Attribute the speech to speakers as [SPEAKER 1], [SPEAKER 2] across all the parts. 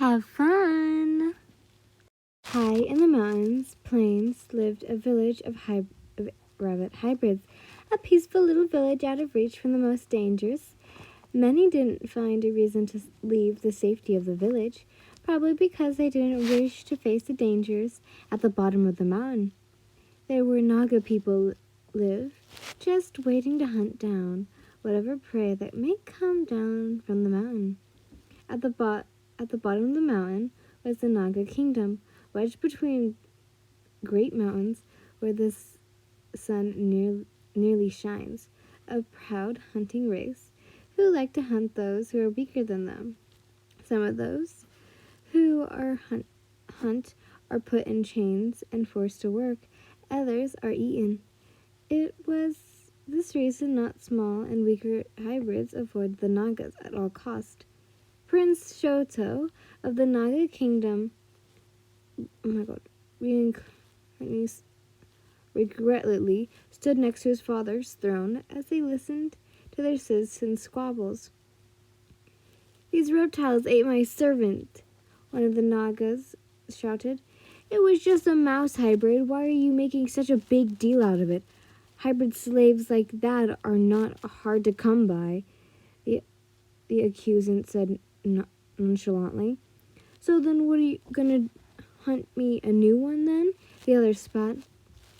[SPEAKER 1] Have fun! High in the mountains, plains, lived a village of rabbit hybrids, a peaceful little village out of reach from the most dangers. Many didn't find a reason to leave the safety of the village, probably because they didn't wish to face the dangers at the bottom of the mountain. There were Naga people live, just waiting to hunt down whatever prey that may come down from the mountain. At the bottom of the mountain was the Naga kingdom, wedged between great mountains where the sun nearly shines, a proud hunting race who like to hunt those who are weaker than them. Some of those who are hunt are put in chains and forced to work. Others are eaten. It was this reason not small and weaker hybrids avoided the Nagas at all cost. Prince Shoto of the Naga kingdom, regretfully stood next to his father's throne as they listened to their citizens' squabbles. "These reptiles ate my servant," one of the Nagas shouted. "It was just a mouse hybrid. Why are you making such a big deal out of it? Hybrid slaves like that are not hard to come by," the accusant said nonchalantly. "So then what are you gonna hunt me a new one then?" the other spat.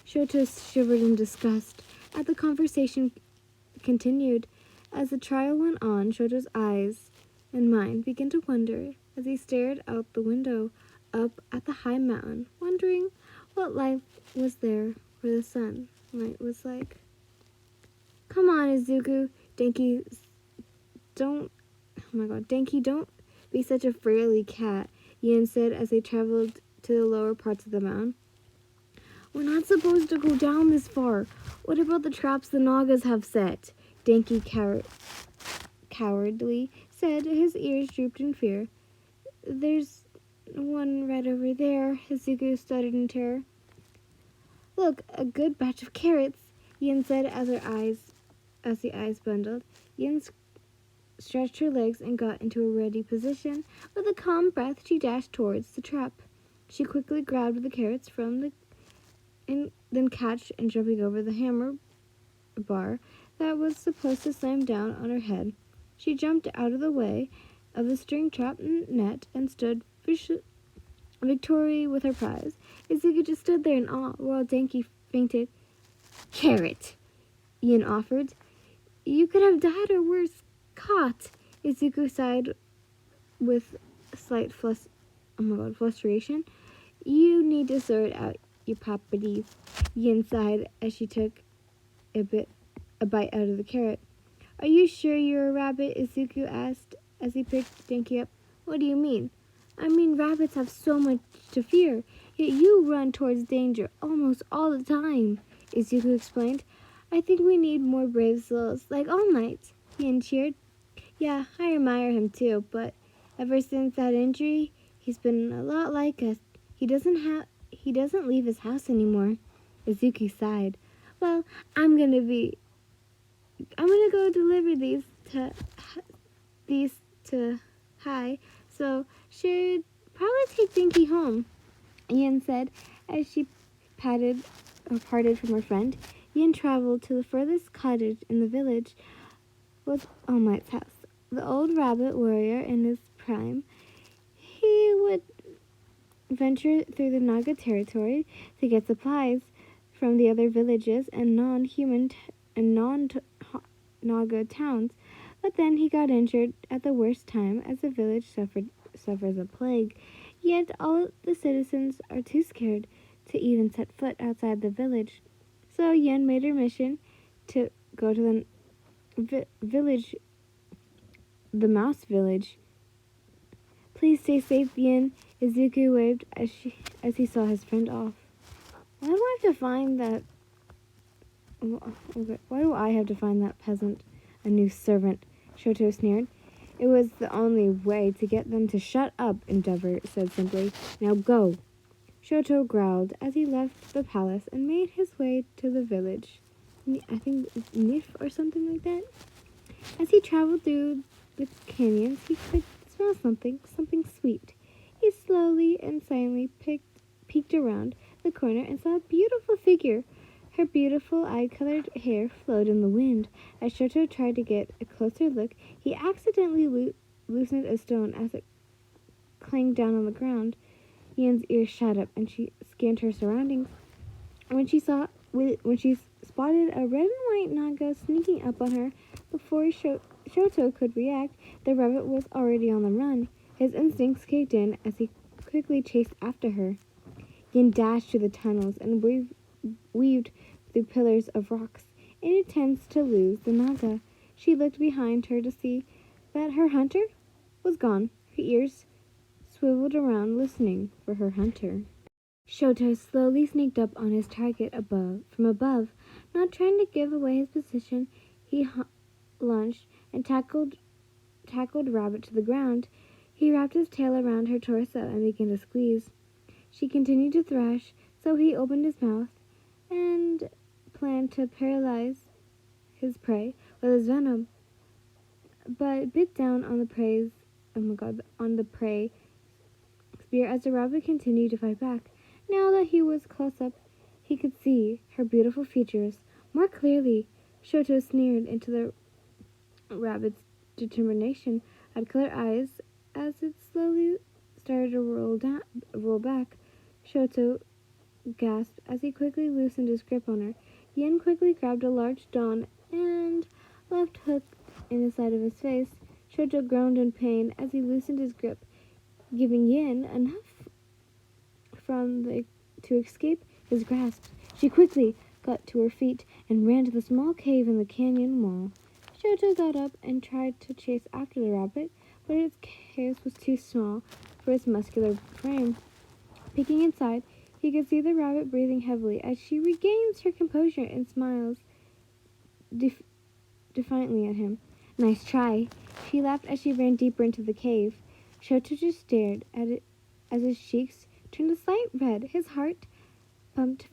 [SPEAKER 1] Shoto shivered in disgust. As the conversation continued, as the trial went on, Shoto's eyes and mind began to wander as he stared out the window up at the high mountain, wondering what life was there where the sunlight was like. "Come on, Izuku, Denki, don't be such a fraily cat," Yen said as they traveled to the lower parts of the mountain. "We're not supposed to go down this far. What about the traps the Nagas have set?" Denki cowardly said, his ears drooped in fear. "There's one right over there," Izuku stuttered in terror. "Look, a good batch of carrots," Yen said as the eyes bundled. Yen stretched her legs and got into a ready position. With a calm breath, she dashed towards the trap. She quickly grabbed the carrots then catched and jumping over the hammer bar that was supposed to slam down on her head. She jumped out of the way of the string trap net and stood victory with her prize. Izuku just stood there in awe while Denki fainted. "Carrot," Yen offered. "You could have died or worse, caught," Izuku sighed with slight frustration. "You need to sort out your properties," Yen sighed as she took a bite out of the carrot. "Are you sure you're a rabbit?" Izuku asked as he picked Denki up. "What do you mean?" "I mean, rabbits have so much to fear, yet you run towards danger almost all the time," Izuku explained. "I think we need more brave souls, like All Might," Yen cheered. "Yeah, I admire him too, but ever since that injury, he's been a lot like us. He doesn't leave his house anymore." Izuku sighed. "Well, I'm gonna go deliver these to Hai, so should probably take Dinky home," Yen said as she parted from her friend. Yen traveled to the furthest cottage in the village was All Might's house. The old rabbit warrior in his prime, he would venture through the Naga territory to get supplies from the other villages and non-Naga towns, but then he got injured at the worst time as the village suffers a plague. Yet all the citizens are too scared to even set foot outside the village. So Yen made her mission to go to the mouse village. "Please stay safe, Yen," Izuku waved as he saw his friend off. Why do I have to find that peasant a new servant?" Shoto sneered. "It was the only way to get them to shut up," Endeavor said simply. "Now go." Shoto growled as he left the palace and made his way to the village. I think it's Nif or something like that. As he traveled through the canyons, he could smell something sweet. and silently peeked around the corner and saw a beautiful figure. Her beautiful eye-colored hair flowed in the wind. As Shoto tried to get a closer look, he accidentally loosened a stone as it clanged down on the ground. Yan's ears shot up, and she scanned her surroundings. When she spotted a red and white Naga sneaking up on her, before Shoto could react, the rabbit was already on the run. His instincts kicked in as he quickly chased after her. Yin dashed through the tunnels and weaved through pillars of rocks in attempts to lose the Naga. She looked behind her to see that her hunter was gone. Her ears swiveled around, listening for her hunter. Shoto slowly sneaked up on his target from above. Not trying to give away his position, he lunged and tackled Rabbit to the ground. He wrapped his tail around her torso and began to squeeze. She continued to thrash, so he opened his mouth and planned to paralyze his prey with his venom, but bit down on the prey spear as the rabbit continued to fight back. Now that he was close up, he could see her beautiful features more clearly. Shoto sneered into the rabbit's determination, had clear eyes as it slowly started to roll back. Shoto gasped as he quickly loosened his grip on her. Yin quickly grabbed a large stone and left hook in the side of his face. Shoto groaned in pain as he loosened his grip, giving Yin enough to escape his grasp. She quickly got to her feet and ran to the small cave in the canyon wall. Shoto got up and tried to chase after the rabbit, but its cave was too small for his muscular frame. Peeking inside, he could see the rabbit breathing heavily as she regains her composure and smiles defiantly at him. Nice try. She laughed as she ran deeper into the cave. Shoto just stared at it as his cheeks turned a slight red. His heart pumped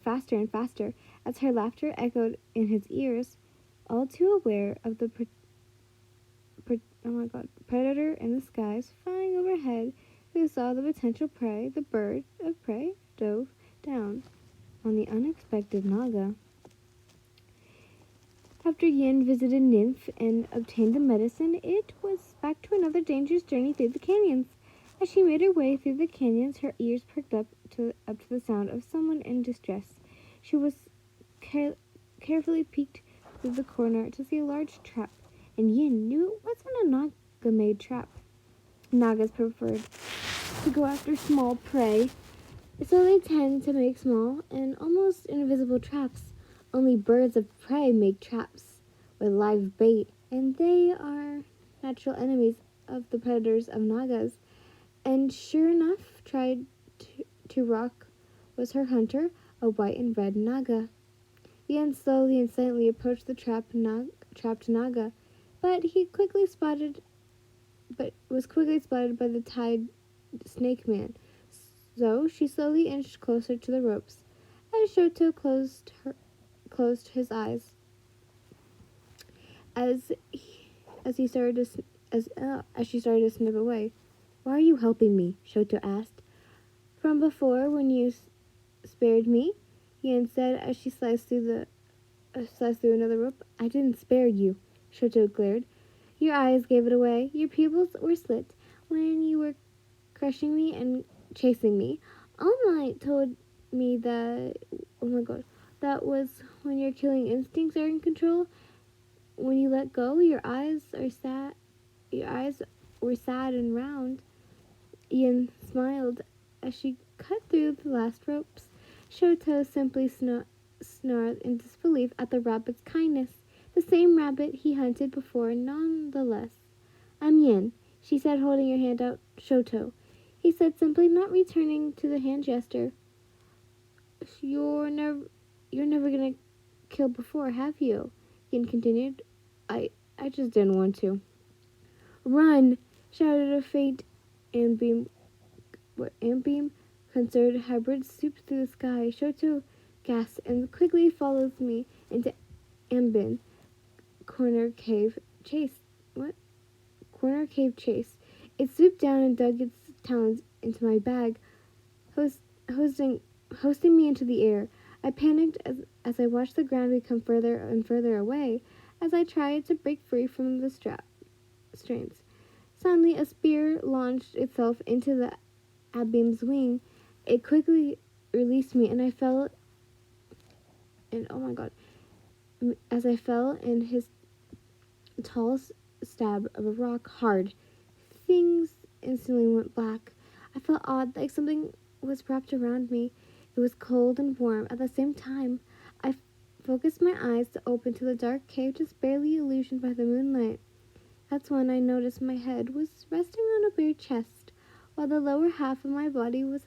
[SPEAKER 1] faster and faster as her laughter echoed in his ears. All too aware of the predator in the skies flying overhead, who saw the potential prey, the bird of prey dove down on the unexpected Naga. After Yin visited Nymph and obtained the medicine, it was back to another dangerous journey through the canyons. As she made her way through the canyons, her ears perked up to the sound of someone in distress. She was carefully peeked through the corner to see a large trap, and Yin knew it wasn't a Naga-made trap. Nagas preferred to go after small prey, so they tend to make small and almost invisible traps. Only birds of prey make traps with live bait, and they are natural enemies of the predators of Nagas. And sure enough, tried to rock was her hunter, a white and red Naga. Yen slowly and silently approached the trapped Naga, but was quickly spotted by the tied snake man. So she slowly inched closer to the ropes. As Shoto closed his eyes, as she started to snip away. "Why are you helping me?" Shoto asked. "From before, when you spared me," Yen said as she sliced through another rope. "I didn't spare you," Shoto glared. "Your eyes gave it away. Your pupils were slit when you were crushing me and chasing me. All Might told me that, that was when your killing instincts are in control. When you let go, your eyes were sad and round." Yin smiled as she cut through the last ropes. Shoto simply snarled in disbelief at the rabbit's kindness. The same rabbit he hunted before, nonetheless. "I'm Yin," she said, holding her hand out. "Shoto," he said simply, not returning to the hand gesture. You're never gonna kill before, have you?" Yin continued. I just didn't want to." "Run!" shouted a faint ambeam concerned hybrid swooped through the sky. Shoto gasped and quickly followed me into Ambin. Corner cave chase. It swooped down and dug its talons into my bag, host, hosting, hosting me into the air. I panicked as I watched the ground become further and further away as I tried to break free from the strains. Suddenly, a spear launched itself into the Abim's wing. It quickly released me, and I fell. And oh my god! As I fell in his tall stab of a rock hard, things instantly went black. I felt odd, like something was wrapped around me. It was cold and warm at the same time. I focused my eyes to open to the dark cave, just barely illusioned by the moonlight. That's when I noticed my head was resting on a bare chest, while the lower half of my body was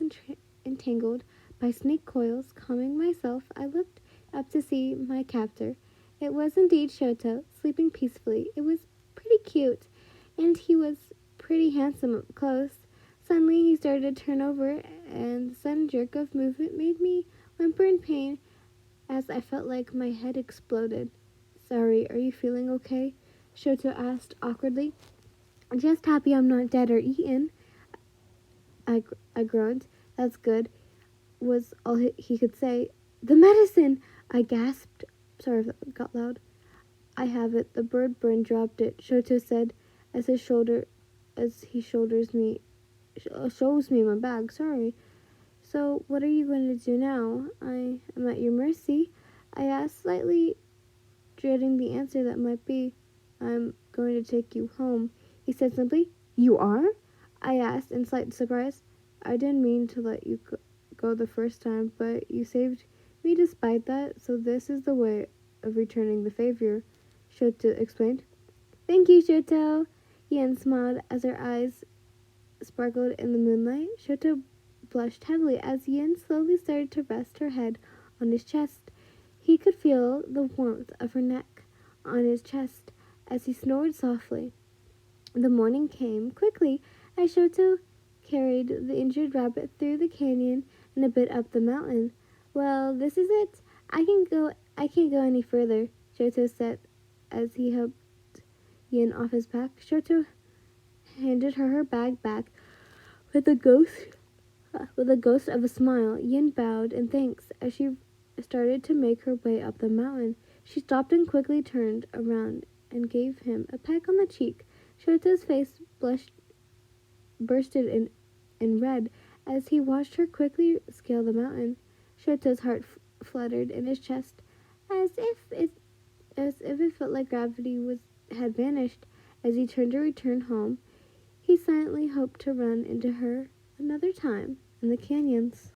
[SPEAKER 1] entangled by snake coils. Calming myself, I looked up to see my captor. It was indeed Shoto, sleeping peacefully. It was pretty cute, and he was pretty handsome up close. Suddenly, he started to turn over, and the sudden jerk of movement made me whimper in pain as I felt like my head exploded. Sorry, are you feeling okay? Shoto asked awkwardly. Just happy I'm not dead or eaten. I groaned. That's good, was all he could say. The medicine! I gasped. Sorry if that got loud. I have it. The bird brain dropped it, Shoto said as he shows me my bag. Sorry. So what are you going to do now? I am at your mercy. I asked, slightly dreading the answer that might be. I'm going to take you home, he said simply. You are? I asked in slight surprise. I didn't mean to let you go the first time, but you saved me despite that, so this is the way of returning the favor, Shoto explained. Thank you, Shoto. Yen smiled as her eyes sparkled in the moonlight. Shoto blushed heavily as Yen slowly started to rest her head on his chest. He could feel the warmth of her neck on his chest as he snored softly. The morning came quickly as Shoto carried the injured rabbit through the canyon and a bit up the mountain. Well, this is it. I can't go any further, Shoto said as he helped Yin off his back. Shoto handed her bag back with a ghost of a smile. Yin bowed in thanks as she started to make her way up the mountain. She stopped and quickly turned around and gave him a peck on the cheek. Shoto's face bursted in red as he watched her quickly scale the mountain. Shoto's heart fluttered in his chest as if it felt like gravity had vanished. As he turned to return home, he silently hoped to run into her another time in the canyons.